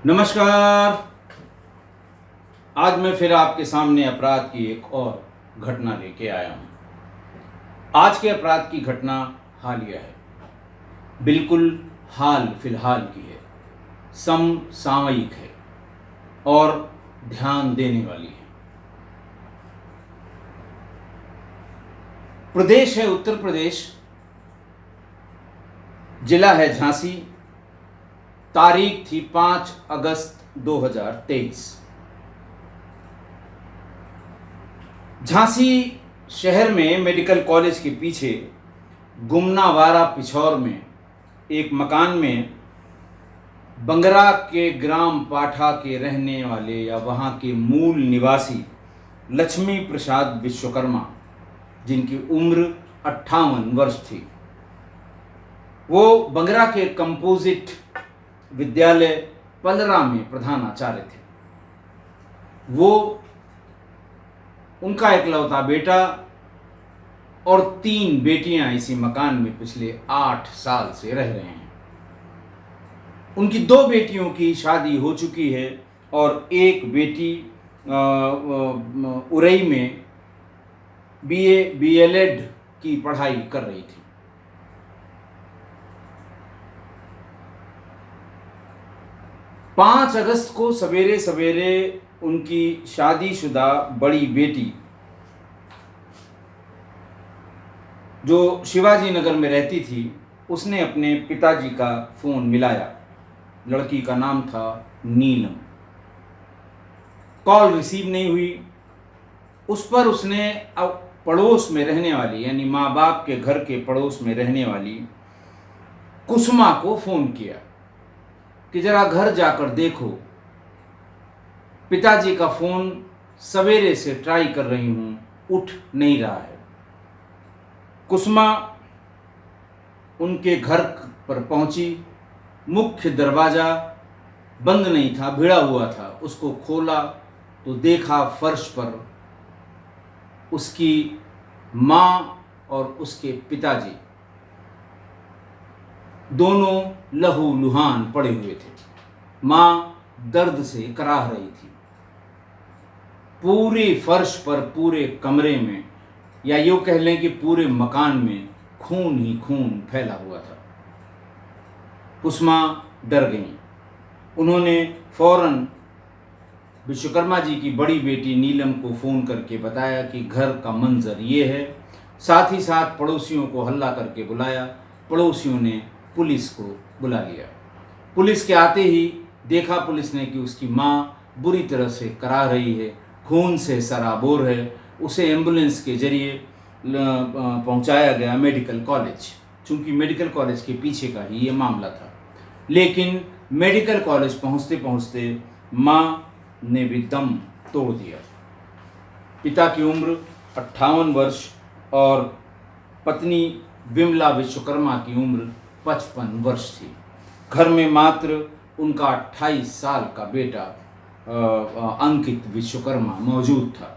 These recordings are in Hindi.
नमस्कार। आज मैं फिर आपके सामने अपराध की एक और घटना लेके आया हूँ। आज के अपराध की घटना हालिया है, बिल्कुल हाल फिलहाल की है, समसामयिक है और ध्यान देने वाली है। प्रदेश है उत्तर प्रदेश, जिला है झांसी, तारीख थी 5 अगस्त 2023। झांसी शहर में मेडिकल कॉलेज के पीछे गुमनावारा पिछौर में एक मकान में बंगरा के ग्राम पाठा के रहने वाले या वहाँ के मूल निवासी लक्ष्मी प्रसाद विश्वकर्मा, जिनकी उम्र 58 वर्ष थी, वो बंगरा के कंपोजिट विद्यालय पलरा में प्रधानाचार्य थे। वो उनका इकलौता बेटा और 3 बेटियां इसी मकान में पिछले 8 साल से रह रहे हैं। उनकी 2 बेटियों की शादी हो चुकी है और एक बेटी उरई में बीए बीएलएड की पढ़ाई कर रही थी। पाँच अगस्त को सवेरे सवेरे उनकी शादीशुदा बड़ी बेटी, जो शिवाजी नगर में रहती थी, उसने अपने पिताजी का फ़ोन मिलाया। लड़की का नाम था नीलम। कॉल रिसीव नहीं हुई। उस पर उसने अब पड़ोस में रहने वाली, यानी माँ बाप के घर के पड़ोस में रहने वाली कुसुमा को फ़ोन किया कि ज़रा घर जाकर देखो, पिताजी का फ़ोन सवेरे से ट्राई कर रही हूँ, उठ नहीं रहा है। कुसुमा उनके घर पर पहुंची। मुख्य दरवाज़ा बंद नहीं था, भिड़ा हुआ था। उसको खोला तो देखा फर्श पर उसकी माँ और उसके पिताजी दोनों लहूलुहान पड़े हुए थे। माँ दर्द से कराह रही थी। पूरे फर्श पर, पूरे कमरे में, या यूँ कह लें कि पूरे मकान में खून ही खून फैला हुआ था। कुसुमा डर गईं। उन्होंने फौरन विश्वकर्मा जी की बड़ी बेटी नीलम को फ़ोन करके बताया कि घर का मंजर ये है। साथ ही साथ पड़ोसियों को हल्ला करके बुलाया। पड़ोसियों ने पुलिस को बुला लिया। पुलिस के आते ही देखा पुलिस ने कि उसकी माँ बुरी तरह से कराह रही है, खून से सराबोर है। उसे एम्बुलेंस के जरिए पहुंचाया गया मेडिकल कॉलेज, चूँकि मेडिकल कॉलेज के पीछे का ही ये मामला था। लेकिन मेडिकल कॉलेज पहुंचते पहुंचते माँ ने भी दम तोड़ दिया। पिता की उम्र 58 वर्ष और पत्नी विमला विश्वकर्मा की उम्र 55 वर्ष थी। घर में मात्र उनका 28 साल का बेटा अंकित विश्वकर्मा मौजूद था।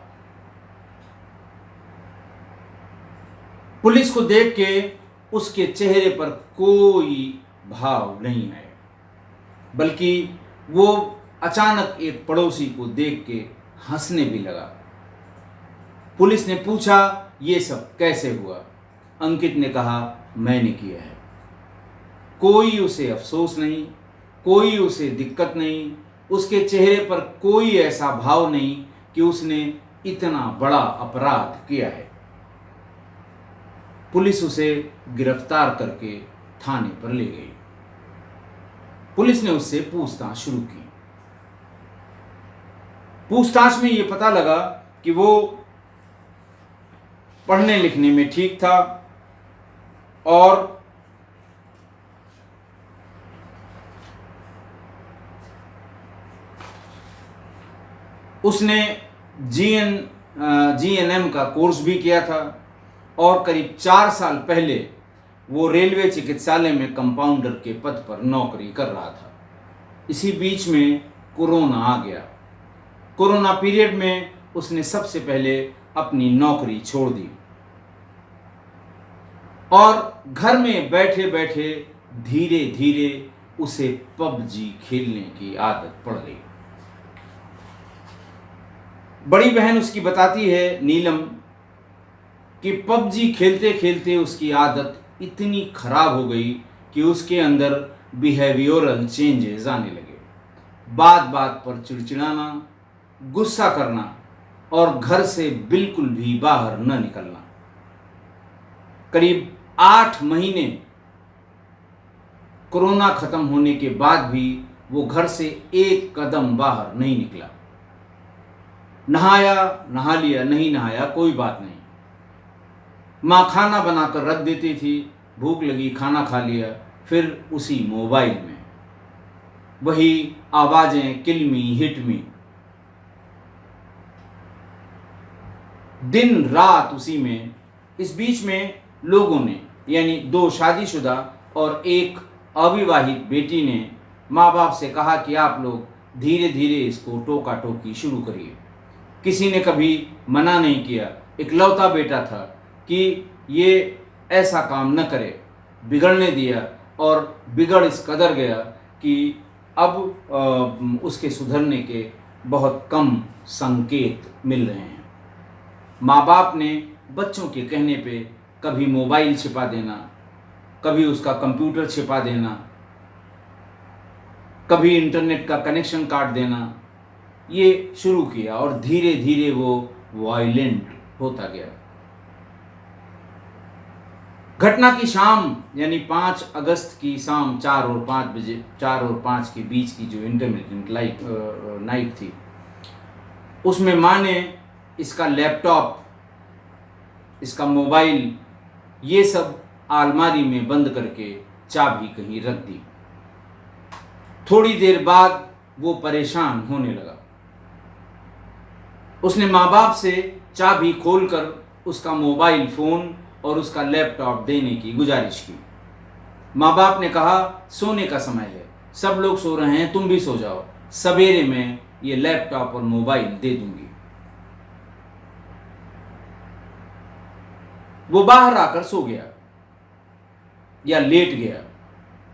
पुलिस को देख के उसके चेहरे पर कोई भाव नहीं आया, बल्कि वो अचानक एक पड़ोसी को देख के हंसने भी लगा। पुलिस ने पूछा, ये सब कैसे हुआ? अंकित ने कहा, मैंने किया है। कोई उसे अफसोस नहीं, कोई उसे दिक्कत नहीं, उसके चेहरे पर कोई ऐसा भाव नहीं कि उसने इतना बड़ा अपराध किया है। पुलिस उसे गिरफ्तार करके थाने पर ले गई। पुलिस ने उससे पूछताछ शुरू की। पूछताछ में ये पता लगा कि वो पढ़ने लिखने में ठीक था और उसने जीएनएम का कोर्स भी किया था और करीब 4 साल पहले वो रेलवे चिकित्सालय में कंपाउंडर के पद पर नौकरी कर रहा था। इसी बीच में कोरोना आ गया। कोरोना पीरियड में उसने सबसे पहले अपनी नौकरी छोड़ दी और घर में बैठे बैठे धीरे धीरे उसे पबजी खेलने की आदत पड़ गई। बड़ी बहन उसकी बताती है नीलम कि पबजी खेलते खेलते उसकी आदत इतनी खराब हो गई कि उसके अंदर बिहेवियरल चेंजेस आने लगे। बात बात पर चिड़चिड़ाना, गुस्सा करना और घर से बिल्कुल भी बाहर न निकलना। करीब 8 महीने कोरोना खत्म होने के बाद भी वो घर से एक कदम बाहर नहीं निकला। नहाया, नहा लिया, नहीं नहाया, कोई बात नहीं। माँ खाना बनाकर रख देती थी, भूख लगी, खाना खा लिया, फिर उसी मोबाइल में वही आवाजें, किलमी हिटमी, दिन रात उसी में। इस बीच में लोगों ने, यानी 2 शादीशुदा और एक अविवाहित बेटी ने माँ बाप से कहा कि आप लोग धीरे धीरे इसको टोका टोकी शुरू करिए। किसी ने कभी मना नहीं किया। इकलौता बेटा था कि ये ऐसा काम न करे, बिगड़ने दिया और बिगड़ इस कदर गया कि अब उसके सुधरने के बहुत कम संकेत मिल रहे हैं। माँ बाप ने बच्चों के कहने पे कभी मोबाइल छिपा देना, कभी उसका कंप्यूटर छिपा देना, कभी इंटरनेट का कनेक्शन काट देना, ये शुरू किया और धीरे धीरे वो वायलेंट होता गया। घटना की शाम, यानी 5 अगस्त की शाम 4 और 5 बजे, 4 और 5 के बीच की जो इंटरमीडिएट नाइट थी, उसमें माँ ने इसका लैपटॉप, इसका मोबाइल, ये सब अलमारी में बंद करके चाबी कहीं रख दी। थोड़ी देर बाद वो परेशान होने लगा। उसने माँ बाप से चाबी खोलकर उसका मोबाइल फ़ोन और उसका लैपटॉप देने की गुजारिश की। माँ बाप ने कहा, सोने का समय है, सब लोग सो रहे हैं, तुम भी सो जाओ, सवेरे में ये लैपटॉप और मोबाइल दे दूंगी। वो बाहर आकर सो गया या लेट गया।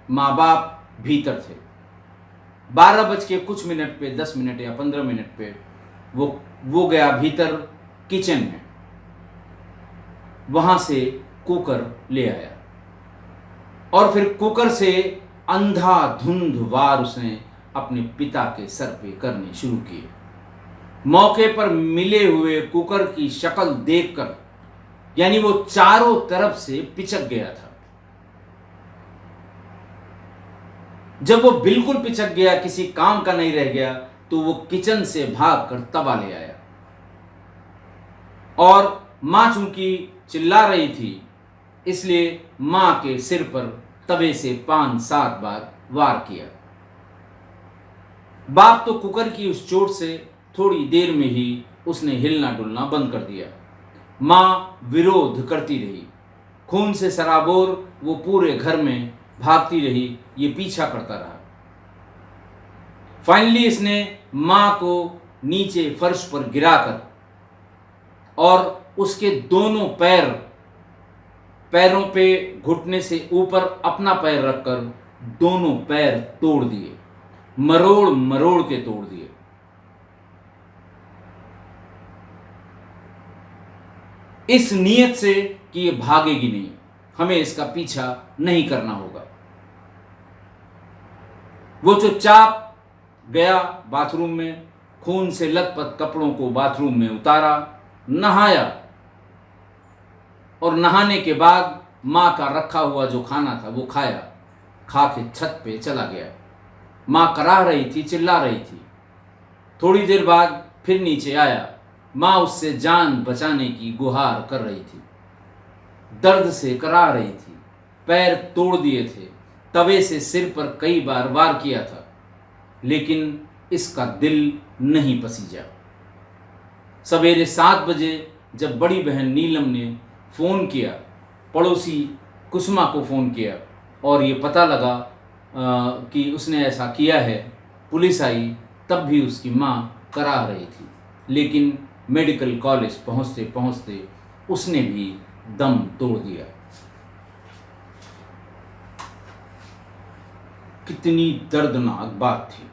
माँ बाप भीतर थे। 12 बज के कुछ मिनट पे, 10 मिनट या 15 मिनट पे वो गया भीतर किचन में, वहां से कुकर ले आया और फिर कुकर से अंधाधुंध वार उसने अपने पिता के सर पे करने शुरू किए। मौके पर मिले हुए कुकर की शक्ल देखकर, यानी वो चारों तरफ से पिचक गया था। जब वो बिल्कुल पिचक गया, किसी काम का नहीं रह गया, तो वो किचन से भागकर तवा ले आया और मां चूंकि चिल्ला रही थी, इसलिए मां के सिर पर तवे से 5-7 बार वार किया। बाप तो कुकर की उस चोट से थोड़ी देर में ही उसने हिलना डुलना बंद कर दिया। मां विरोध करती रही, खून से सराबोर वो पूरे घर में भागती रही, ये पीछा करता रहा। फाइनली इसने मां को नीचे फर्श पर गिराकर और उसके दोनों पैरों पे घुटने से ऊपर अपना पैर रखकर दोनों पैर तोड़ दिए, मरोड़ मरोड़ के तोड़ दिए। इस नीयत से कि ये भागेगी नहीं, हमें इसका पीछा नहीं करना होगा। वो चुपचाप गया बाथरूम में, खून से लथपथ कपड़ों को बाथरूम में उतारा, नहाया और नहाने के बाद मां का रखा हुआ जो खाना था वो खाया, खा के छत पे चला गया। मां कराह रही थी, चिल्ला रही थी। थोड़ी देर बाद फिर नीचे आया, मां उससे जान बचाने की गुहार कर रही थी, दर्द से कराह रही थी, पैर तोड़ दिए थे, तवे से सिर पर कई बार वार किया था, लेकिन इसका दिल नहीं पसीजा। सवेरे 7 बजे जब बड़ी बहन नीलम ने फ़ोन किया, पड़ोसी कुसुमा को फ़ोन किया और ये पता लगा कि उसने ऐसा किया है, पुलिस आई, तब भी उसकी माँ कराह रही थी, लेकिन मेडिकल कॉलेज पहुँचते पहुँचते उसने भी दम तोड़ दिया। कितनी दर्दनाक बात थी।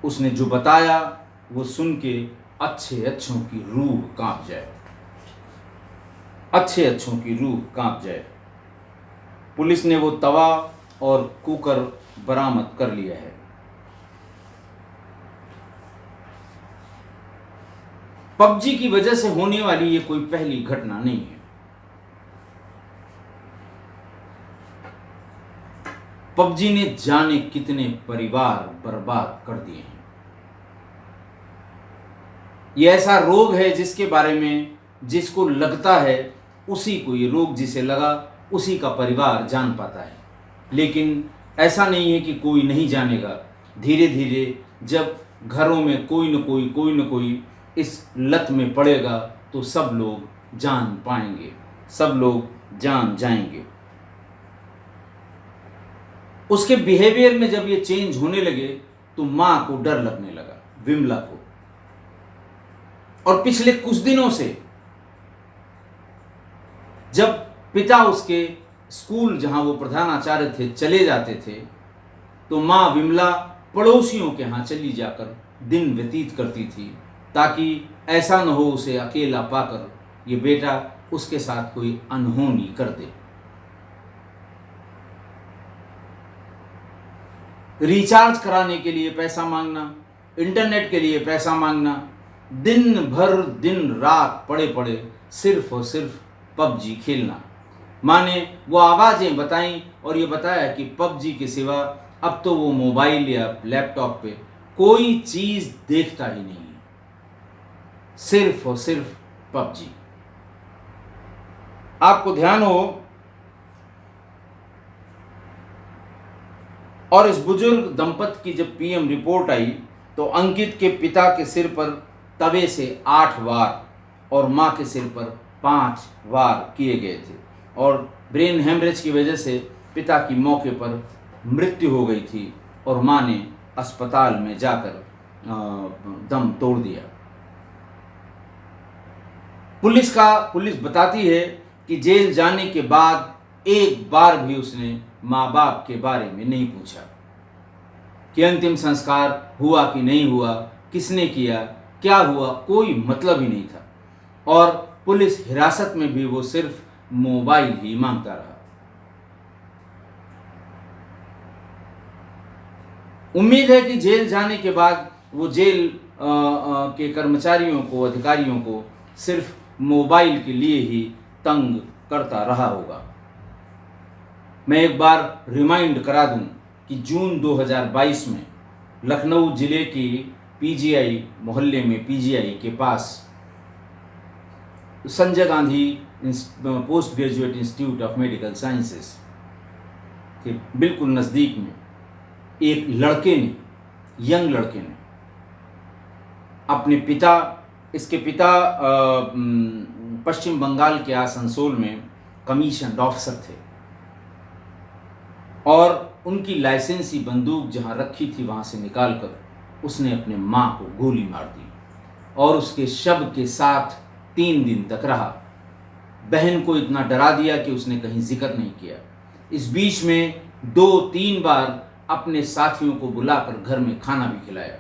उसने जो बताया वो सुन के अच्छे अच्छों की रूह कांप जाए, अच्छे अच्छों की रूह कांप जाए। पुलिस ने वो तवा और कुकर बरामद कर लिया है। पबजी की वजह से होने वाली ये कोई पहली घटना नहीं है। पबजी ने जाने कितने परिवार बर्बाद कर दिए हैं। ये ऐसा रोग है जिसके बारे में जिसको लगता है उसी को, ये रोग जिसे लगा उसी का परिवार जान पाता है। लेकिन ऐसा नहीं है कि कोई नहीं जानेगा। धीरे धीरे जब घरों में कोई न कोई इस लत में पड़ेगा तो सब लोग जान पाएंगे, सब लोग जान जाएंगे। उसके बिहेवियर में जब ये चेंज होने लगे तो मां को डर लगने लगा, विमला को। और पिछले कुछ दिनों से जब पिता उसके स्कूल जहां वो प्रधानाचार्य थे चले जाते थे तो मां विमला पड़ोसियों के यहां चली जाकर दिन व्यतीत करती थी, ताकि ऐसा न हो उसे अकेला पाकर ये बेटा उसके साथ कोई अनहोनी कर दे। रिचार्ज कराने के लिए पैसा मांगना, इंटरनेट के लिए पैसा मांगना, दिन भर दिन रात पड़े पड़े सिर्फ और सिर्फ पबजी खेलना। माँ ने वो आवाज़ें बताईं और ये बताया कि पबजी के सिवा अब तो वो मोबाइल या लैपटॉप पे कोई चीज़ देखता ही नहीं है, सिर्फ और सिर्फ पबजी। आपको ध्यान हो, और इस बुजुर्ग दंपत की जब पीएम रिपोर्ट आई तो अंकित के पिता के सिर पर तवे से 8 वार और मां के सिर पर 5 वार किए गए थे और ब्रेन हेमरेज की वजह से पिता की मौके पर मृत्यु हो गई थी और मां ने अस्पताल में जाकर दम तोड़ दिया। पुलिस बताती है कि जेल जाने के बाद एक बार भी उसने माँ बाप के बारे में नहीं पूछा कि अंतिम संस्कार हुआ कि नहीं हुआ, किसने किया, क्या हुआ, कोई मतलब ही नहीं था। और पुलिस हिरासत में भी वो सिर्फ मोबाइल ही मांगता रहा। उम्मीद है कि जेल जाने के बाद वो जेल के कर्मचारियों को, अधिकारियों को सिर्फ मोबाइल के लिए ही तंग करता रहा होगा। मैं एक बार रिमाइंड करा दूं कि जून 2022 में लखनऊ जिले की पीजीआई मोहल्ले में, पीजीआई के पास Sanjay Gandhi post graduate institute of medical sciences के बिल्कुल नज़दीक में एक लड़के ने, यंग लड़के ने अपने पिता, इसके पिता पश्चिम बंगाल के आसनसोल में कमीशन ऑफिसर थे और उनकी लाइसेंसी बंदूक जहां रखी थी वहां से निकालकर उसने अपने मां को गोली मार दी और उसके शव के साथ 3 दिन तक रहा। बहन को इतना डरा दिया कि उसने कहीं जिक्र नहीं किया। इस बीच में 2-3 बार अपने साथियों को बुलाकर घर में खाना भी खिलाया,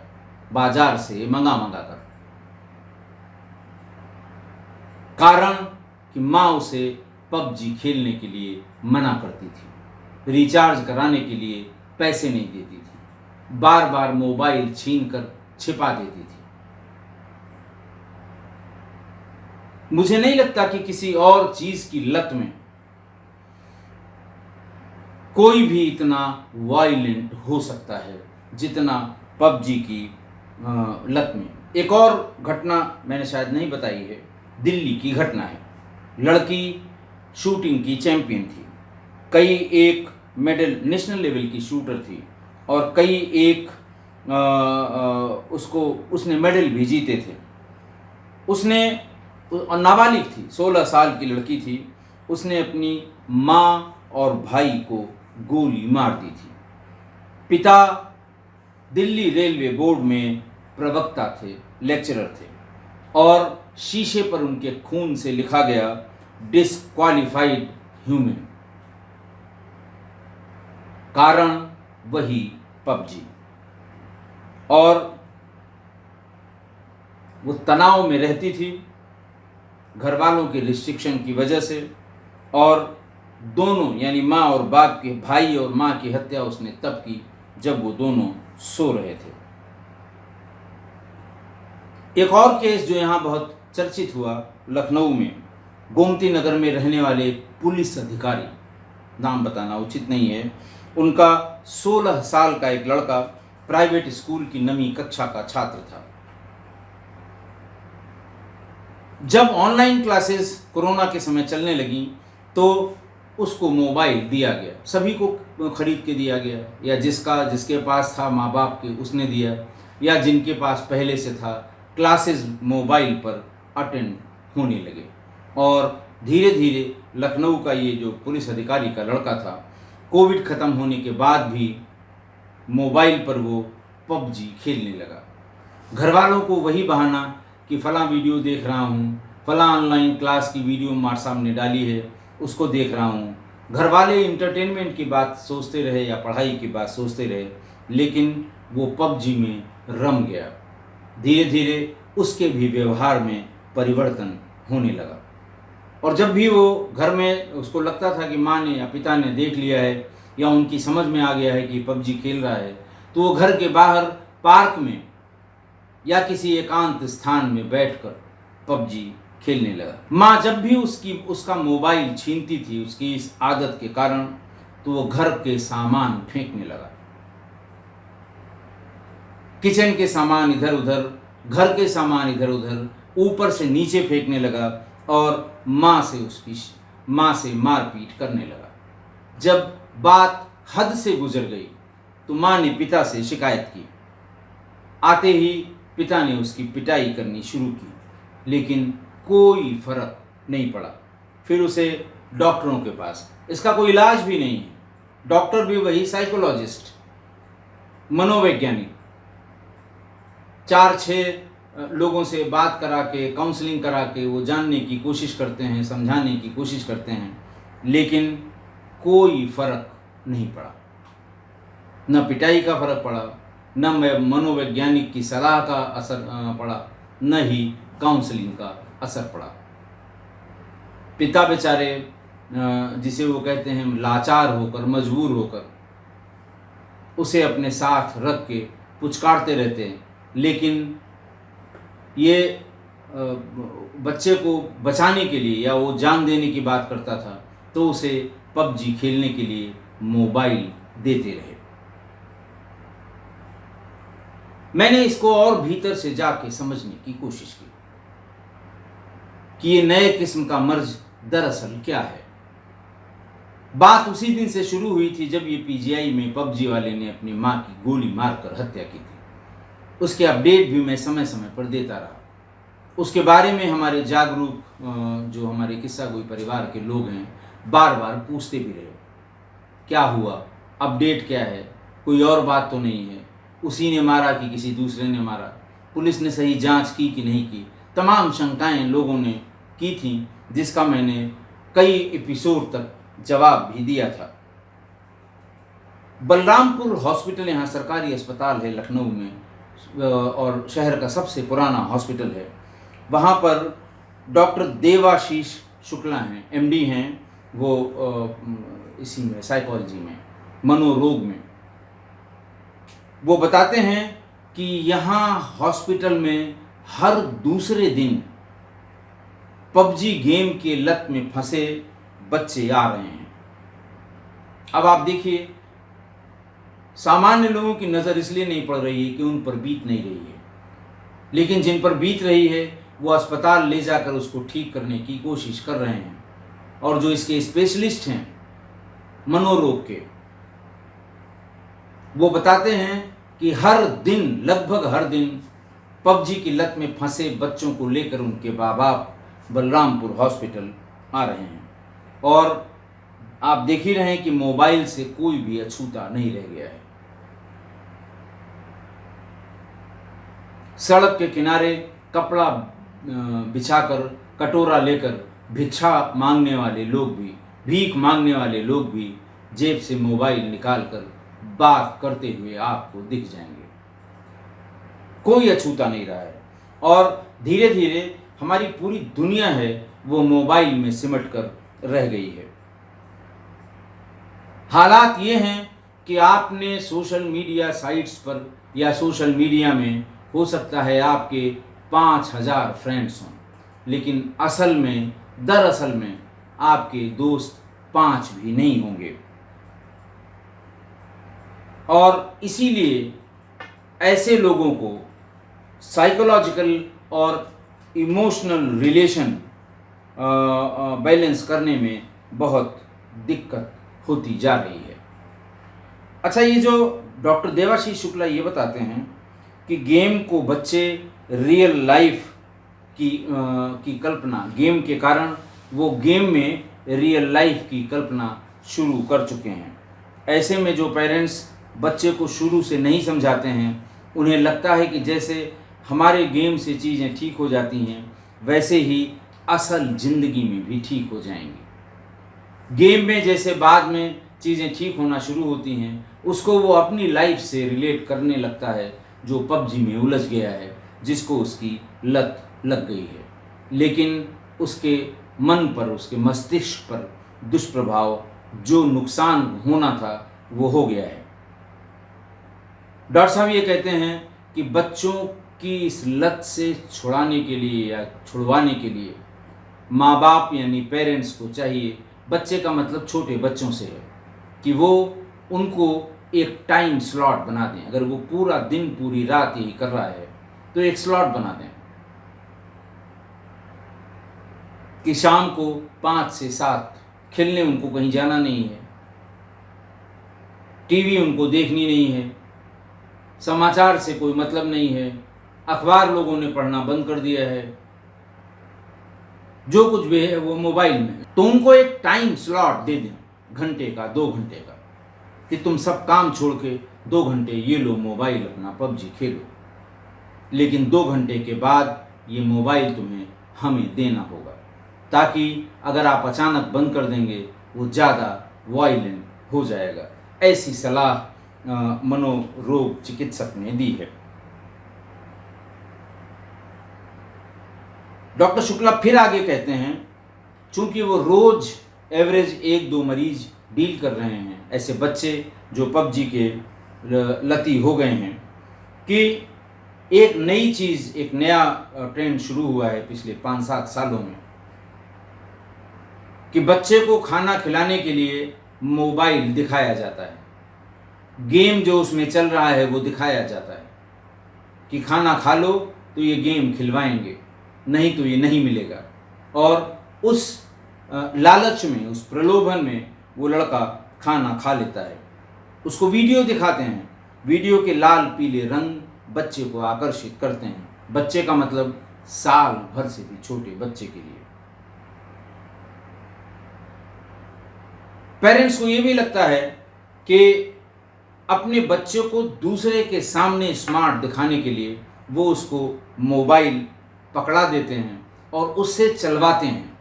बाजार से मंगा कर। कारण कि मां उसे पबजी खेलने के लिए मना करती थी, रिचार्ज कराने के लिए पैसे नहीं देती थी, बार बार मोबाइल छीनकर छिपा देती थी। मुझे नहीं लगता कि किसी और चीज की लत में कोई भी इतना वायलेंट हो सकता है जितना पबजी की लत में। एक और घटना मैंने शायद नहीं बताई है, दिल्ली की घटना है। लड़की शूटिंग की चैंपियन थी, कई एक मेडल, नेशनल लेवल की शूटर थी और कई एक उसने मेडल भी जीते थे। उसने, और नाबालिग थी, 16 साल की लड़की थी। उसने अपनी माँ और भाई को गोली मार दी थी। पिता दिल्ली रेलवे बोर्ड में प्रवक्ता थे, लेक्चरर थे और शीशे पर उनके खून से लिखा गया डिस्क्वालिफाइड ह्यूमन। कारण वही पबजी। और वो तनाव में रहती थी घर वालों के रिस्ट्रिक्शन की वजह से, और दोनों यानी माँ और बाप के, भाई और माँ की हत्या उसने तब की जब वो दोनों सो रहे थे। एक और केस जो यहाँ बहुत चर्चित हुआ, लखनऊ में गोमती नगर में रहने वाले पुलिस अधिकारी, नाम बताना उचित नहीं है, उनका 16 साल का एक लड़का प्राइवेट स्कूल की 9वीं कक्षा का छात्र था। जब ऑनलाइन क्लासेस कोरोना के समय चलने लगी तो उसको मोबाइल दिया गया, सभी को खरीद के दिया गया, या जिसके पास था माँ बाप के उसने दिया, या जिनके पास पहले से था, क्लासेस मोबाइल पर अटेंड होने लगे। और धीरे धीरे लखनऊ का ये जो पुलिस अधिकारी का लड़का था, कोविड ख़त्म होने के बाद भी मोबाइल पर वो पबजी खेलने लगा। घर वालों को वही बहाना कि फ़लाँ वीडियो देख रहा हूँ, फ़लाँ ऑनलाइन क्लास की वीडियो मार सामने डाली है, उसको देख रहा हूँ। घर वाले इंटरटेनमेंट की बात सोचते रहे या पढ़ाई की बात सोचते रहे, लेकिन वो पबजी में रम गया। धीरे धीरे उसके भी व्यवहार में परिवर्तन होने लगा। और जब भी वो घर में उसको लगता था कि माँ ने या पिता ने देख लिया है या उनकी समझ में आ गया है कि पबजी खेल रहा है, तो वो घर के बाहर पार्क में या किसी एकांत स्थान में बैठकर पबजी खेलने लगा। माँ जब भी उसका मोबाइल छीनती थी उसकी इस आदत के कारण, तो वो घर के सामान फेंकने लगा। किचन के सामान इधर उधर, घर के सामान इधर उधर, ऊपर से नीचे फेंकने लगा और माँ से मारपीट करने लगा। जब बात हद से गुजर गई तो माँ ने पिता से शिकायत की। आते ही पिता ने उसकी पिटाई करनी शुरू की, लेकिन कोई फर्क नहीं पड़ा। फिर उसे डॉक्टरों के पास, इसका कोई इलाज भी नहीं है, डॉक्टर भी वही साइकोलॉजिस्ट, मनोवैज्ञानिक, 4-6 लोगों से बात करा के, काउंसलिंग करा के वो जानने की कोशिश करते हैं, समझाने की कोशिश करते हैं, लेकिन कोई फर्क नहीं पड़ा। न पिटाई का फर्क पड़ा, न मनोवैज्ञानिक की सलाह का असर पड़ा, न ही काउंसलिंग का असर पड़ा। पिता बेचारे, जिसे वो कहते हैं लाचार होकर, मजबूर होकर उसे अपने साथ रख के पुचकारते रहते हैं, लेकिन ये बच्चे को बचाने के लिए या वो जान देने की बात करता था तो उसे पबजी खेलने के लिए मोबाइल देते रहे। मैंने इसको और भीतर से जाके समझने की कोशिश की कि ये नए किस्म का मर्ज दरअसल क्या है। बात उसी दिन से शुरू हुई थी जब ये पीजीआई में पबजी वाले ने अपनी माँ की गोली मारकर हत्या की थी। उसके अपडेट भी मैं समय समय पर देता रहा। उसके बारे में हमारे जागरूक जो हमारे किस्सा गोई परिवार के लोग हैं बार बार पूछते भी रहे, क्या हुआ, अपडेट क्या है, कोई और बात तो नहीं है, उसी ने मारा कि किसी दूसरे ने मारा, पुलिस ने सही जांच की कि नहीं की। तमाम शंकाएं लोगों ने की थी, जिसका मैंने कई एपिसोड तक जवाब भी दिया था। बलरामपुर हॉस्पिटल यहाँ सरकारी अस्पताल है लखनऊ में, और शहर का सबसे पुराना हॉस्पिटल है। वहाँ पर डॉक्टर देवाशीष शुक्ला हैं, एमडी हैं वो, इसी में साइकोलॉजी में, मनोरोग में। वो बताते हैं कि यहाँ हॉस्पिटल में हर दूसरे दिन पबजी गेम के लत में फंसे बच्चे आ रहे हैं। अब आप देखिए, सामान्य लोगों की नज़र इसलिए नहीं पड़ रही है कि उन पर बीत नहीं रही है, लेकिन जिन पर बीत रही है वो अस्पताल ले जाकर उसको ठीक करने की कोशिश कर रहे हैं। और जो इसके स्पेशलिस्ट हैं मनोरोग के, वो बताते हैं कि हर दिन, लगभग हर दिन पबजी की लत में फंसे बच्चों को लेकर उनके माँ बाप बलरामपुर हॉस्पिटल आ रहे हैं। और आप देख ही रहे हैं कि मोबाइल से कोई भी अछूता नहीं रह गया है। सड़क के किनारे कपड़ा बिछाकर, कटोरा लेकर भिक्षा मांगने वाले लोग भी, भीख मांगने वाले लोग भी जेब से मोबाइल निकालकर बात करते हुए आपको दिख जाएंगे। कोई अछूता नहीं रहा है और धीरे धीरे हमारी पूरी दुनिया है वो मोबाइल में सिमट कर रह गई है। हालात ये हैं कि आपने सोशल मीडिया साइट्स पर या सोशल मीडिया में हो सकता है आपके 5,000 फ्रेंड्स हों, लेकिन दरअसल में आपके दोस्त 5 भी नहीं होंगे। और इसीलिए ऐसे लोगों को साइकोलॉजिकल और इमोशनल रिलेशन बैलेंस करने में बहुत दिक्कत होती जा रही है। अच्छा, ये जो डॉक्टर देवाशीष शुक्ला ये बताते हैं कि गेम को बच्चे रियल लाइफ की कल्पना, गेम के कारण वो गेम में रियल लाइफ की कल्पना शुरू कर चुके हैं। ऐसे में जो पेरेंट्स बच्चे को शुरू से नहीं समझाते हैं, उन्हें लगता है कि जैसे हमारे गेम से चीज़ें ठीक हो जाती हैं वैसे ही असल ज़िंदगी में भी ठीक हो जाएंगी। गेम में जैसे बाद में चीज़ें ठीक होना शुरू होती हैं, उसको वो अपनी लाइफ से रिलेट करने लगता है, जो पबजी में उलझ गया है, जिसको उसकी लत लग गई है। लेकिन उसके मन पर, उसके मस्तिष्क पर दुष्प्रभाव, जो नुकसान होना था वो हो गया है। डॉक्टर साहब ये कहते हैं कि बच्चों की इस लत से छुड़ाने के लिए या छुड़वाने के लिए माँ बाप यानी पेरेंट्स को चाहिए, बच्चे का मतलब छोटे बच्चों से है, कि वो उनको एक टाइम स्लॉट बना दें। अगर वो पूरा दिन पूरी रात यही कर रहा है तो एक स्लॉट बना दें कि शाम को 5 से 7 खेलने उनको कहीं जाना नहीं है, टीवी उनको देखनी नहीं है, समाचार से कोई मतलब नहीं है, अखबार लोगों ने पढ़ना बंद कर दिया है, जो कुछ भी है वो मोबाइल में। तो उनको एक टाइम स्लॉट दे दें, घंटे का 2 घंटे का, कि तुम सब काम छोड़ के 2 घंटे ये लो मोबाइल अपना पबजी खेलो, लेकिन 2 घंटे के बाद ये मोबाइल तुम्हें हमें देना होगा, ताकि अगर आप अचानक बंद कर देंगे वो ज़्यादा वायलेंट हो जाएगा। ऐसी सलाह मनोरोग चिकित्सक ने दी है। डॉक्टर शुक्ला फिर आगे कहते हैं, चूंकि वो रोज एवरेज 1-2 मरीज डील कर रहे हैं, ऐसे बच्चे जो पबजी के लती हो गए हैं, कि एक नई चीज़, एक नया ट्रेंड शुरू हुआ है पिछले 5-7 सालों में, कि बच्चे को खाना खिलाने के लिए मोबाइल दिखाया जाता है, गेम जो उसमें चल रहा है वो दिखाया जाता है, कि खाना खा लो तो ये गेम खिलवाएंगे, नहीं तो ये नहीं मिलेगा। और उस लालच में, उस प्रलोभन में वो लड़का खाना खा लेता है। उसको वीडियो दिखाते हैं, वीडियो के लाल पीले रंग बच्चे को आकर्षित करते हैं। बच्चे का मतलब साल भर से भी छोटे बच्चे के लिए। पेरेंट्स को ये भी लगता है कि अपने बच्चे को दूसरे के सामने स्मार्ट दिखाने के लिए वो उसको मोबाइल पकड़ा देते हैं और उससे चलवाते हैं।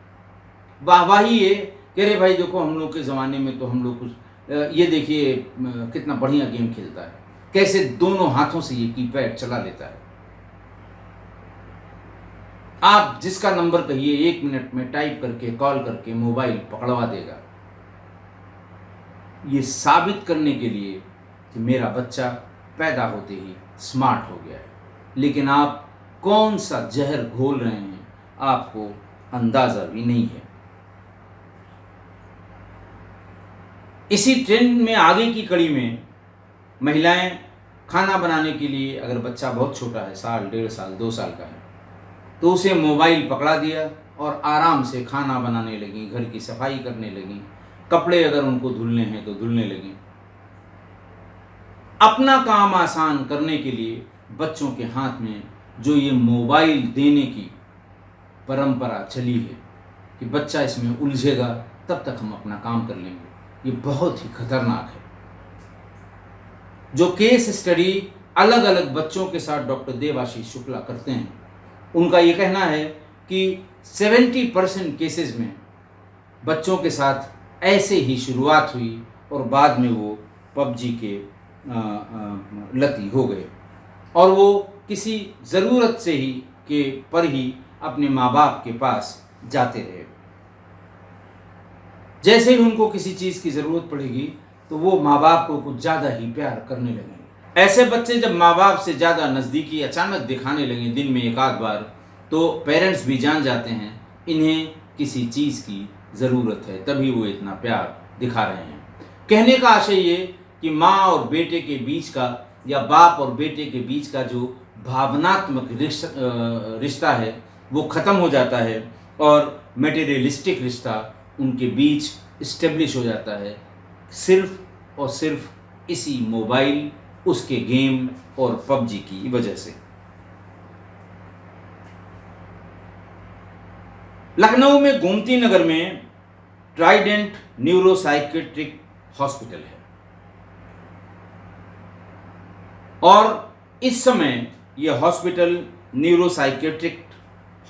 वाहवाही ये कि अरे भाई देखो, हम लोग के ज़माने में तो हम लोग कुछ, ये देखिए कितना बढ़िया गेम खेलता है, कैसे दोनों हाथों से ये कीपैड चला लेता है। आप जिसका नंबर कहिए 1 मिनट में टाइप करके, कॉल करके मोबाइल पकड़वा देगा, ये साबित करने के लिए कि मेरा बच्चा पैदा होते ही स्मार्ट हो गया है। लेकिन आप कौन सा जहर घोल रहे हैं आपको अंदाज़ा भी नहीं है। इसी ट्रेंड में आगे की कड़ी में महिलाएं खाना बनाने के लिए, अगर बच्चा बहुत छोटा है, साल, 1.5 साल, 2 साल का है, तो उसे मोबाइल पकड़ा दिया और आराम से खाना बनाने लगी, घर की सफाई करने लगी, कपड़े अगर उनको धुलने हैं तो धुलने लगी। अपना काम आसान करने के लिए बच्चों के हाथ में जो ये मोबाइल देने की परंपरा चली है कि बच्चा इसमें उलझेगा तब तक हम अपना काम कर लेंगे, ये बहुत ही खतरनाक है। जो केस स्टडी अलग अलग बच्चों के साथ डॉक्टर देवाशीष शुक्ला करते हैं, उनका ये कहना है कि 70% केसेस में बच्चों के साथ ऐसे ही शुरुआत हुई और बाद में वो पबजी के लती हो गए और वो किसी ज़रूरत से ही के पर ही अपने माँ बाप के पास जाते रहे। जैसे ही उनको किसी चीज़ की ज़रूरत पड़ेगी तो वो माँ बाप को कुछ ज़्यादा ही प्यार करने लगेंगे। ऐसे बच्चे जब माँ बाप से ज़्यादा नज़दीकी अचानक दिखाने लगे दिन में एक आध बार, तो पेरेंट्स भी जान जाते हैं इन्हें किसी चीज़ की ज़रूरत है, तभी वो इतना प्यार दिखा रहे हैं। कहने का आशय ये कि माँ और बेटे के बीच का या बाप और बेटे के बीच का जो भावनात्मक रिश्ता है वो ख़त्म हो जाता है और मटेरियलिस्टिक रिश्ता उनके बीच इस्टेब्लिश हो जाता है, सिर्फ और सिर्फ इसी मोबाइल, उसके गेम और पबजी की वजह से। लखनऊ में गोमती नगर में ट्राइडेंट न्यूरोसाइकेट्रिक हॉस्पिटल है और इस समय यह हॉस्पिटल न्यूरोसाइकेट्रिक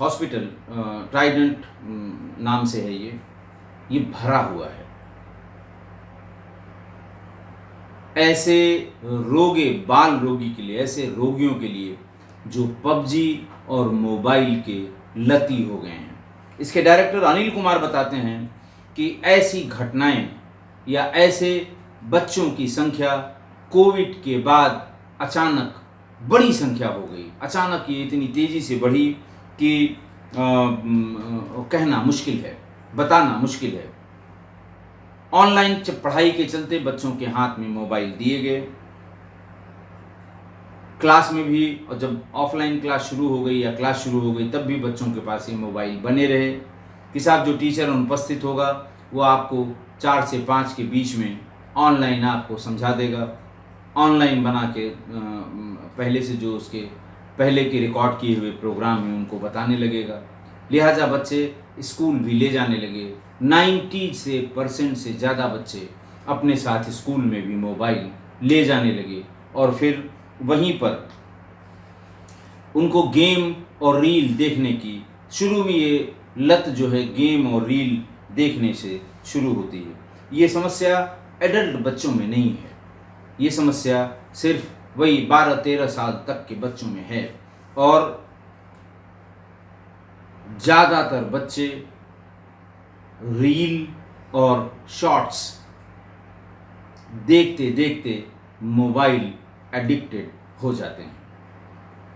हॉस्पिटल ट्राइडेंट नाम से है, ये भरा हुआ है। ऐसे बाल रोगी के लिए, ऐसे रोगियों के लिए जो पबजी और मोबाइल के लती हो गए हैं। इसके डायरेक्टर अनिल कुमार बताते हैं कि ऐसी घटनाएं या ऐसे बच्चों की संख्या कोविड के बाद अचानक बड़ी संख्या हो गई। अचानक ये इतनी तेज़ी से बढ़ी कि कहना मुश्किल है, बताना मुश्किल है। ऑनलाइन पढ़ाई के चलते बच्चों के हाथ में मोबाइल दिए गए, क्लास में भी, और जब ऑफलाइन क्लास शुरू हो गई या क्लास शुरू हो गई तब भी बच्चों के पास ये मोबाइल बने रहे। कि साहब जो टीचर अनुपस्थित होगा वो आपको 4 से 5 के बीच में ऑनलाइन आपको समझा देगा, ऑनलाइन बना के पहले से जो उसके पहले के रिकॉर्ड किए हुए प्रोग्राम हैं उनको बताने लगेगा। लिहाजा बच्चे स्कूल भी ले जाने लगे। 90% से ज़्यादा बच्चे अपने साथ स्कूल में भी मोबाइल ले जाने लगे और फिर वहीं पर उनको गेम और रील देखने की, शुरू में ये लत जो है गेम और रील देखने से शुरू होती है। ये समस्या एडल्ट बच्चों में नहीं है, ये समस्या सिर्फ वही 12-13 साल तक के बच्चों में है और ज़्यादातर बच्चे रील और शॉर्ट्स देखते देखते मोबाइल एडिक्टेड हो जाते हैं।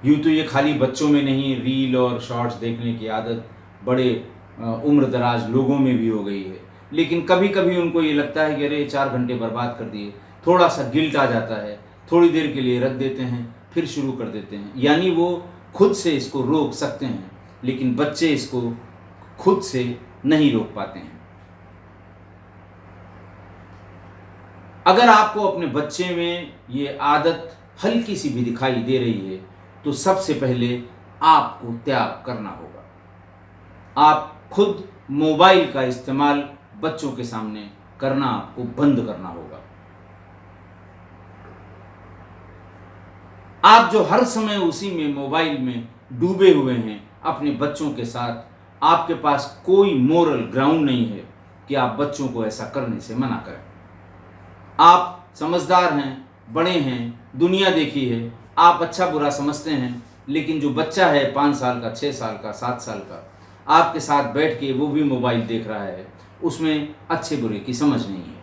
यूँ तो ये खाली बच्चों में नहीं, रील और शॉर्ट्स देखने की आदत बड़े उम्र दराज लोगों में भी हो गई है, लेकिन कभी कभी उनको ये लगता है कि अरे 4 घंटे बर्बाद कर दिए, थोड़ा सा गिल्ट आ जाता है, थोड़ी देर के लिए रख देते हैं फिर शुरू कर देते हैं। यानी वो खुद से इसको रोक सकते हैं लेकिन बच्चे इसको खुद से नहीं रोक पाते हैं। अगर आपको अपने बच्चे में ये आदत हल्की सी भी दिखाई दे रही है तो सबसे पहले आपको त्याग करना होगा। आप खुद मोबाइल का इस्तेमाल बच्चों के सामने करना आपको बंद करना होगा। आप जो हर समय उसी में मोबाइल में डूबे हुए हैं अपने बच्चों के साथ, आपके पास कोई मोरल ग्राउंड नहीं है कि आप बच्चों को ऐसा करने से मना करें। आप समझदार हैं, बड़े हैं, दुनिया देखी है, आप अच्छा बुरा समझते हैं, लेकिन जो बच्चा है 5 साल का, 6 साल का, 7 साल का, आपके साथ बैठ के वो भी मोबाइल देख रहा है, उसमें अच्छे बुरे की समझ नहीं है।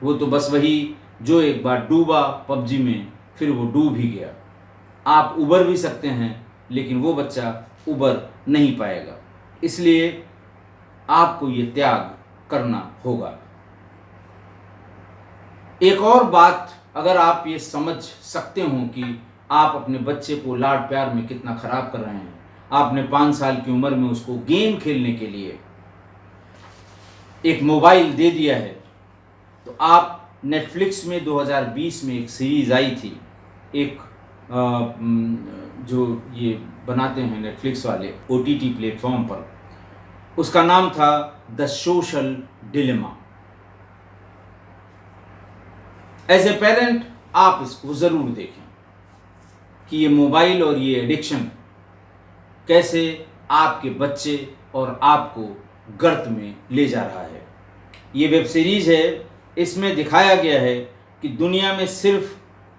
वो तो बस वही जो एक बार डूबा पबजी में फिर वो डूब ही गया। आप उबर भी सकते हैं लेकिन वो बच्चा उबर नहीं पाएगा, इसलिए आपको ये त्याग करना होगा। एक और बात, अगर आप ये समझ सकते हो कि आप अपने बच्चे को लाड प्यार में कितना खराब कर रहे हैं, आपने 5 साल की उम्र में उसको गेम खेलने के लिए एक मोबाइल दे दिया है, तो आप नेटफ्लिक्स में 2020 में एक सीरीज़ आई थी, एक जो ये बनाते हैं नेटफ्लिक्स वाले OTT प्लेटफॉर्म पर, उसका नाम था the social dilemma. As a parent आप इसको ज़रूर देखें कि ये मोबाइल और ये एडिक्शन कैसे आपके बच्चे और आपको गर्त में ले जा रहा है। ये वेब सीरीज़ है, इसमें दिखाया गया है कि कि दुनिया में सिर्फ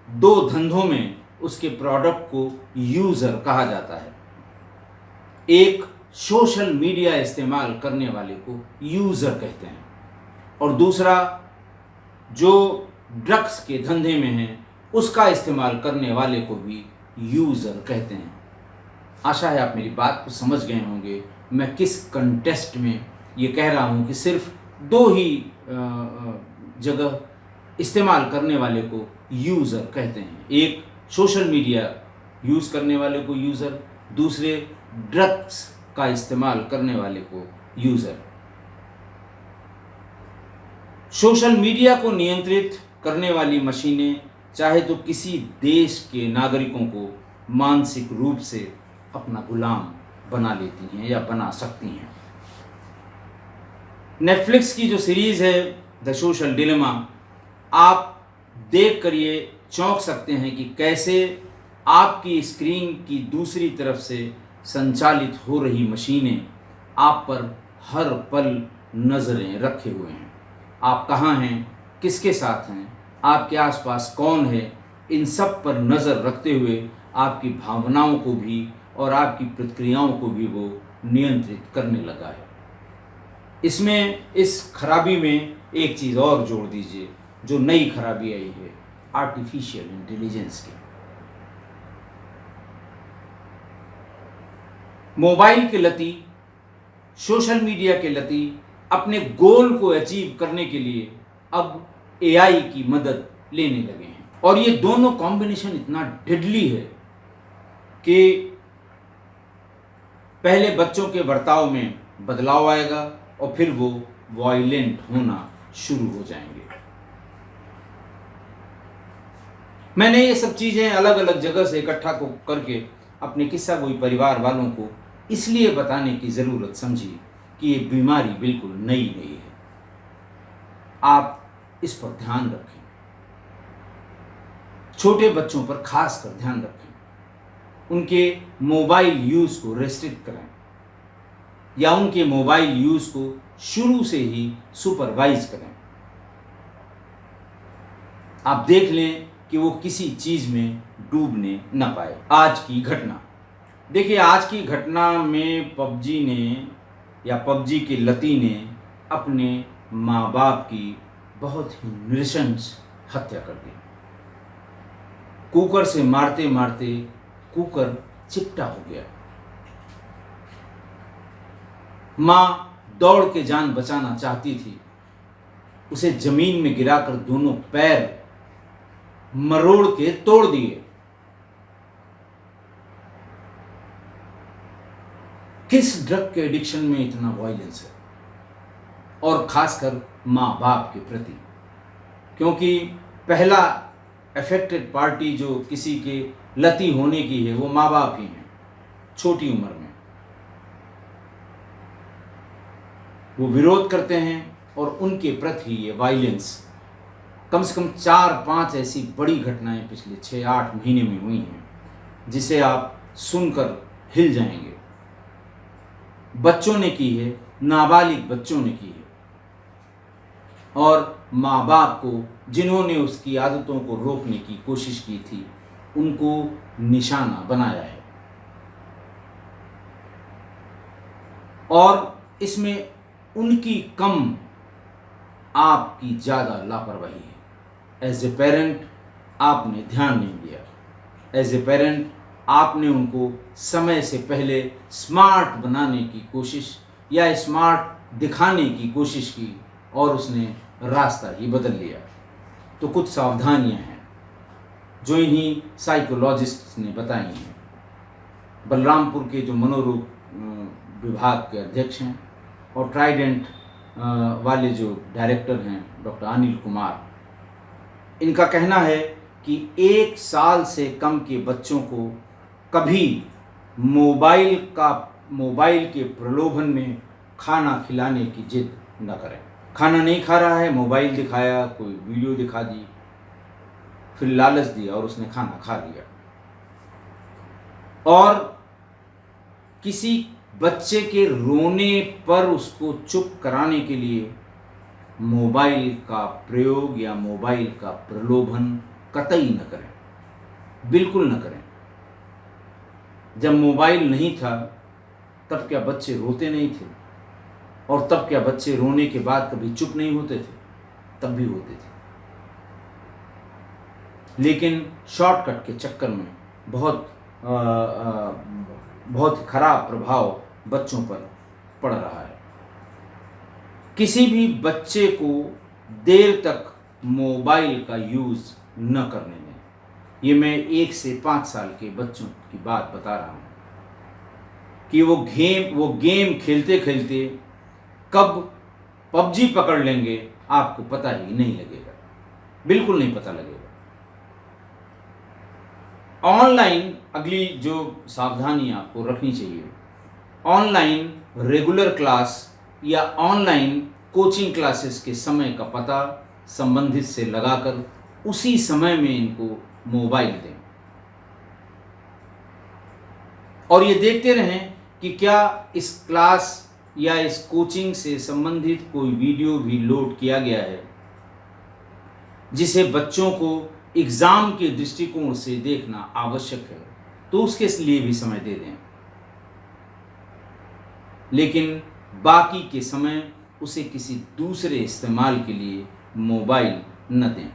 2 धंधों में उसके प्रोडक्ट को यूज़र कहा जाता है। एक सोशल मीडिया इस्तेमाल करने वाले को यूज़र कहते हैं और दूसरा जो ड्रग्स के धंधे में है उसका इस्तेमाल करने वाले को भी यूज़र कहते हैं। आशा है आप मेरी बात को समझ गए होंगे मैं किस कंटेस्ट में ये कह रहा हूँ कि सिर्फ 2 ही जगह इस्तेमाल करने वाले को यूज़र कहते हैं। एक सोशल मीडिया यूज़ करने वाले को यूज़र, दूसरे ड्रग्स का इस्तेमाल करने वाले को यूज़र। सोशल मीडिया को नियंत्रित करने वाली मशीनें चाहे तो किसी देश के नागरिकों को मानसिक रूप से अपना गुलाम बना लेती हैं या बना सकती हैं। नेटफ्लिक्स की जो सीरीज़ है द सोशल डिलेमा, आप देख कर ये चौंक सकते हैं कि कैसे आपकी स्क्रीन की दूसरी तरफ से संचालित हो रही मशीनें आप पर हर पल नज़रें रखे हुए हैं। आप कहाँ हैं, किसके साथ हैं, आपके आसपास कौन है, इन सब पर नज़र रखते हुए आपकी भावनाओं को भी और आपकी प्रतिक्रियाओं को भी वो नियंत्रित करने लगा है। इसमें इस खराबी में एक चीज़ और जोड़ दीजिए जो नई खराबी आई है, आर्टिफिशियल इंटेलिजेंस की। मोबाइल के लती, सोशल मीडिया के लती अपने गोल को अचीव करने के लिए अब एआई की मदद लेने लगे हैं और ये दोनों कॉम्बिनेशन इतना डेडली है कि पहले बच्चों के बर्ताव में बदलाव आएगा और फिर वो वायलेंट होना शुरू हो जाएंगे। मैंने ये सब चीज़ें अलग अलग जगह से इकट्ठा करके अपने किस्सा गोई परिवार वालों को इसलिए बताने की ज़रूरत समझी कि ये बीमारी बिल्कुल नई नहीं है। आप इस पर ध्यान रखें, छोटे बच्चों पर खास कर ध्यान रखें, उनके मोबाइल यूज़ को रेस्ट्रिक्ट करें या उनके मोबाइल यूज़ को शुरू से ही सुपरवाइज करें। आप देख लें कि वो किसी चीज़ में डूबने न पाए। आज की घटना देखिए, आज की घटना में पबजी ने या पबजी के लती ने अपने माँ बाप की बहुत ही नृशंस हत्या कर दी। कुकर से मारते मारते कुकर चिपटा हो गया। माँ दौड़ के जान बचाना चाहती थी, उसे जमीन में गिराकर दोनों पैर मरोड़ के तोड़ दिए। किस ड्रग के एडिक्शन में इतना वायलेंस है, और खासकर माँ बाप के प्रति, क्योंकि पहला अफेक्टेड पार्टी जो किसी के लती होने की है वो माँ बाप ही हैं। छोटी उम्र में वो विरोध करते हैं और उनके प्रति ये वायलेंस, कम से कम 4-5 ऐसी बड़ी घटनाएं पिछले 6-8 महीने में हुई हैं जिसे आप सुनकर हिल जाएंगे। बच्चों ने की है, नाबालिग बच्चों ने की है, और माँ बाप को जिन्होंने उसकी आदतों को रोकने की कोशिश की थी उनको निशाना बनाया है। और इसमें उनकी कम, आपकी ज़्यादा लापरवाही है। एज ए पेरेंट आपने ध्यान नहीं दिया। एज ए पेरेंट आपने उनको समय से पहले स्मार्ट बनाने की कोशिश या स्मार्ट दिखाने की कोशिश की और उसने रास्ता ही बदल लिया। तो कुछ सावधानियां हैं जो इन्हीं साइकोलॉजिस्ट ने बताई हैं। बलरामपुर के जो मनोरोग विभाग के अध्यक्ष हैं और ट्राइडेंट वाले जो डायरेक्टर हैं डॉक्टर अनिल कुमार, इनका कहना है कि 1 साल से कम के बच्चों को कभी मोबाइल के प्रलोभन में खाना खिलाने की जिद न करें। खाना नहीं खा रहा है, मोबाइल दिखाया, कोई वीडियो दिखा दी, फिर लालच दिया और उसने खाना खा लिया। और किसी बच्चे के रोने पर उसको चुप कराने के लिए मोबाइल का प्रयोग या मोबाइल का प्रलोभन कतई न करें, बिल्कुल न करें। जब मोबाइल नहीं था तब क्या बच्चे रोते नहीं थे? और तब क्या बच्चे रोने के बाद कभी चुप नहीं होते थे? तब भी होते थे। लेकिन शॉर्टकट के चक्कर में बहुत खराब प्रभाव बच्चों पर पड़ रहा है। किसी भी बच्चे को देर तक मोबाइल का यूज़ न करने दें। ये मैं 1 से 5 साल के बच्चों की बात बता रहा हूँ कि वो गेम खेलते खेलते कब पबजी पकड़ लेंगे आपको पता ही नहीं लगेगा, बिल्कुल नहीं पता लगेगा। ऑनलाइन अगली जो सावधानी आपको रखनी चाहिए, ऑनलाइन रेगुलर क्लास या ऑनलाइन कोचिंग क्लासेस के समय का पता संबंधित से लगाकर उसी समय में इनको मोबाइल दें और ये देखते रहें कि क्या इस क्लास या इस कोचिंग से संबंधित कोई वीडियो भी लोड किया गया है जिसे बच्चों को एग्ज़ाम के दृष्टिकोण से देखना आवश्यक है, तो उसके लिए भी समय दे दें। लेकिन बाकी के समय उसे किसी दूसरे इस्तेमाल के लिए मोबाइल न दें।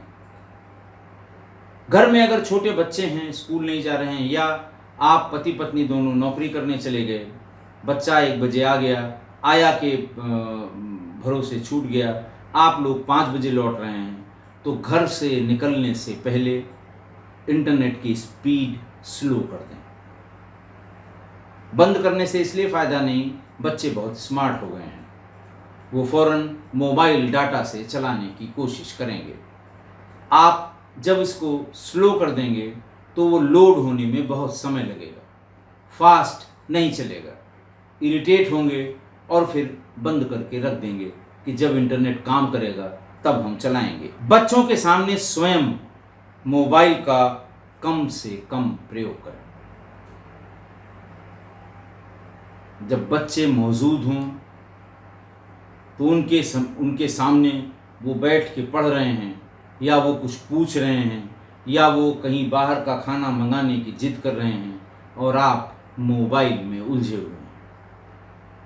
घर में अगर छोटे बच्चे हैं, स्कूल नहीं जा रहे हैं, या आप पति पत्नी दोनों नौकरी करने चले गए, बच्चा 1 बजे आ गया, आया के भरोसे छूट गया, आप लोग 5 बजे लौट रहे हैं, तो घर से निकलने से पहले इंटरनेट की स्पीड स्लो कर दें। बंद करने से इसलिए फ़ायदा नहीं, बच्चे बहुत स्मार्ट हो गए हैं, वो फ़ौरन मोबाइल डाटा से चलाने की कोशिश करेंगे। आप जब इसको स्लो कर देंगे तो वो लोड होने में बहुत समय लगेगा, फास्ट नहीं चलेगा, इरिटेट होंगे और फिर बंद करके रख देंगे कि जब इंटरनेट काम करेगा तब हम चलाएंगे। बच्चों के सामने स्वयं मोबाइल का कम से कम प्रयोग करें। जब बच्चे मौजूद हों तो उनके सामने वो बैठ के पढ़ रहे हैं, या वो कुछ पूछ रहे हैं, या वो कहीं बाहर का खाना मंगाने की जिद कर रहे हैं और आप मोबाइल में उलझे हुए हैं।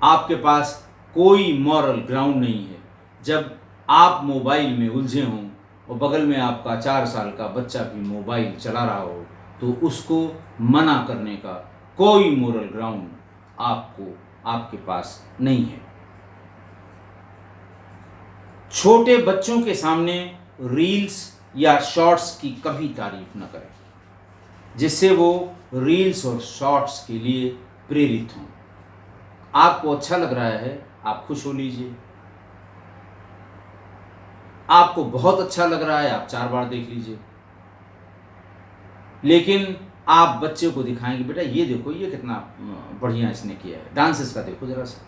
आपके पास कोई मॉरल ग्राउंड नहीं है। जब आप मोबाइल में उलझे हों और बगल में आपका 4 साल का बच्चा भी मोबाइल चला रहा हो, तो उसको मना करने का कोई मोरल ग्राउंड आपके पास नहीं है। छोटे बच्चों के सामने रील्स या शॉर्ट्स की कभी तारीफ न करें, जिससे वो रील्स और शॉर्ट्स के लिए प्रेरित हों। आपको अच्छा लग रहा है, आप खुश हो लीजिए। आपको बहुत अच्छा लग रहा है, आप 4 बार देख लीजिए। लेकिन आप बच्चे को दिखाएंगे, बेटा ये देखो, ये कितना बढ़िया इसने किया है, डांस इसका देखो जरा सा।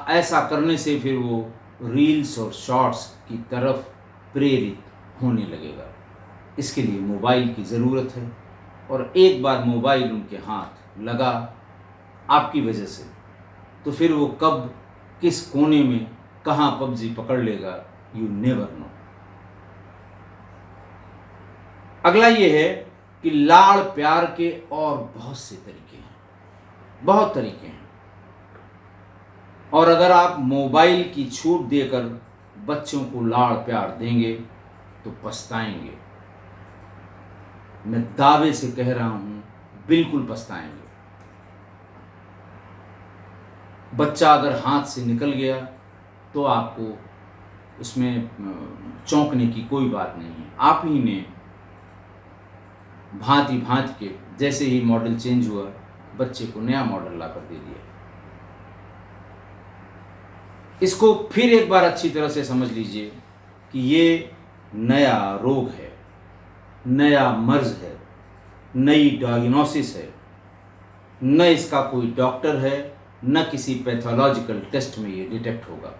ऐसा करने से फिर वो रील्स और शॉर्ट्स की तरफ प्रेरित होने लगेगा। इसके लिए मोबाइल की ज़रूरत है, और एक बार मोबाइल उनके हाथ लगा आपकी वजह से, तो फिर वो कब किस कोने में कहाँ पबजी पकड़ लेगा, यू नेवर नो। अगला ये है कि लाड़ प्यार के और बहुत से तरीके हैं, बहुत तरीके हैं, और अगर आप मोबाइल की छूट देकर बच्चों को लाड़ प्यार देंगे तो पछताएंगे। मैं दावे से कह रहा हूं, बिल्कुल पछताएंगे। बच्चा अगर हाथ से निकल गया तो आपको उसमें चौंकने की कोई बात नहीं है। आप ही ने भांति भांति के, जैसे ही मॉडल चेंज हुआ, बच्चे को नया मॉडल ला कर दे दिया। इसको फिर एक बार अच्छी तरह से समझ लीजिए कि ये नया रोग है, नया मर्ज है, नई डायग्नोसिस है। न इसका कोई डॉक्टर है, न किसी पैथोलॉजिकल टेस्ट में ये डिटेक्ट होगा।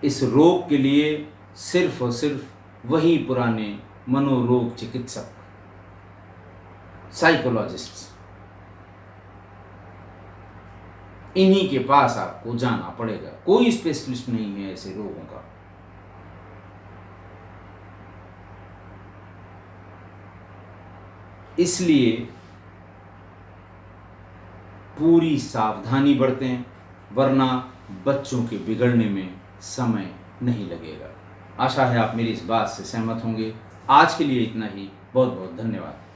इस रोग के लिए सिर्फ और सिर्फ वही पुराने मनोरोग चिकित्सक, साइकोलॉजिस्ट्स इन्हीं के पास आपको जाना पड़ेगा। कोई स्पेशलिस्ट नहीं है ऐसे रोगों का। इसलिए पूरी सावधानी बरतें, वरना बच्चों के बिगड़ने में समय नहीं लगेगा। आशा है आप मेरी इस बात से सहमत होंगे। आज के लिए इतना ही। बहुत बहुत धन्यवाद।